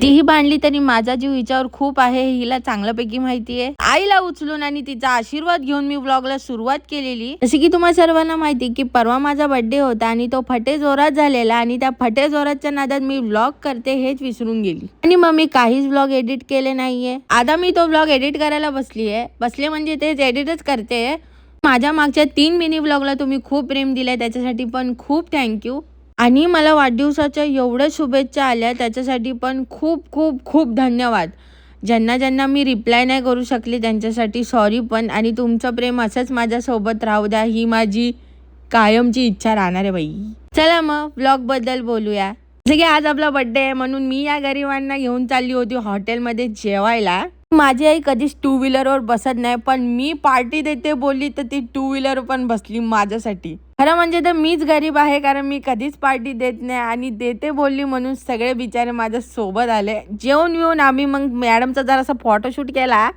तीही भांडली तरी माझा जीव हिच्यावर खूप आहे, हिला चांगल्यापैकी माहितीये. आईला उचलून आणि तिचा आशीर्वाद घेऊन मी व्लॉगला सुरुवात केलेली. जसे की तुम्हाला सर्वांना माहिती की परवा माझा बर्थडे होता आणि तो फटे जोरात झालेला आणि त्या फटे जोरातच्या नादात मी व्लॉग करते हेच विसरून गेली आणि मग मी काहीच व्लॉग एडिट केले नाहीये. आता मी तो व्लॉग एडिट करायला बसले म्हणजे तेच एडिटच करते. माझ्या मागच्या 3 मिनी व्लॉगला तुम्ही खूप प्रेम दिलंय, त्याच्यासाठी पण खूप थँक्यू. आणि मला वाढदिवसाच्या एवढ्या शुभेच्छा आल्या त्याच्यासाठी पण खूप खूप खूप धन्यवाद. ज्यांना मी रिप्लाय नाही करू शकले त्यांच्यासाठी सॉरी पण. आणि तुमचं प्रेम असंच माझ्यासोबत राहू द्या ही माझी कायमची इच्छा राहणार आहे बाई. चला मग व्लॉगबद्दल बोलूया. जसं की आज आपला बर्थडे आहे म्हणून मी या गरिबांना घेऊन चालली होती हॉटेलमध्ये जेवायला. माझी आई कधीच 2 व्हीलरवर बसत नाही, पण मी पार्टी देते बोलली तर ती 2 व्हीलर पण बसली माझ्यासाठी. खरं म्हणजे तर मीच गरीब आहे, कारण मी कधीच पार्टी देत नाही आणि देते बोलली म्हणून सगळे बिचारे माझ्या सोबत आले. जेवून येऊन आम्ही मग मॅडमचा जरासा फोटोशूट केला.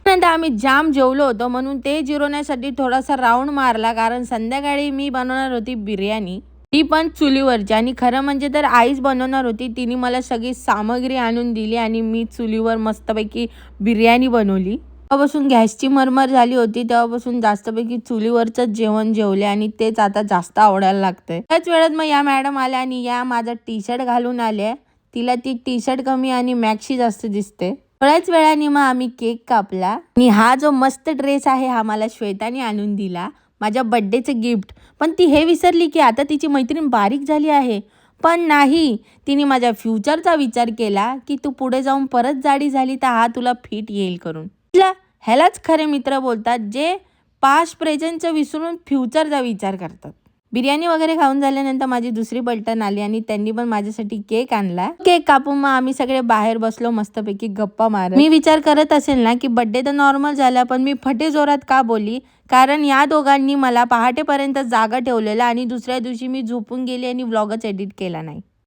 नंतर आम्ही जाम जेवलो होतो म्हणून ते जिरवण्यासाठी थोडासा राऊंड मारला, कारण संध्याकाळी मी बनवणार होती बिर्याणी, ती पण चुलीवरची. आणि खरं म्हणजे तर आईच बनवणार होती. तिने मला सगळी सामग्री आणून दिली आणि मी चुलीवर मस्तपैकी बिर्याणी बनवली. तेव्हापासून गॅसची मरमर झाली होती, तेव्हापासून जास्तपैकी चुलीवरचंच जेवण जेवले आणि तेच आता जास्त आवडायला लागतंय. त्याच वेळात मग या मॅडम आल्या आणि या माझा टी शर्ट घालून आल्या. तिला ती टी शर्ट कमी आणि मॅक्सी जास्त दिसते. थोड्याच वेळाने मग आम्ही केक कापला आणि हा जो मस्त ड्रेस आहे हा मला श्वेताने आणून दिला, माझ्या बर्थडेचं गिफ्ट. पण ती हे विसरली की आता तिची मैत्रीण बारीक झाली आहे. पण नाही, तिने माझ्या फ्युचरचा विचार केला की तू पुढे जाऊन परत जाडी झाली तर हा तुला फिट येईल करून. ह्यालाच खरे मित्र बोलतात, जे पास्ट प्रेझेंटचं विसरून फ्युचरचा विचार करतात. बिर्याणी वगैरे खाऊन झाल्यानंतर माझी दुसरी पलटण आली आणि त्यांनी पण माझ्यासाठी केक आणला. केक कापून मग आम्ही सगळे बाहेर बसलो मस्तपैकी गप्पा मारत. मी विचार करत असेल ना की बर्थडे तर नॉर्मल झाला, पण मी फटे जोरात का बोलली, कारण या दोघांनी मला पहाटेपर्यंत जागा ठेवलेला आणि दुसऱ्या दिवशी मी झोपून गेली आणि व्लॉगच एडिट केला नाही.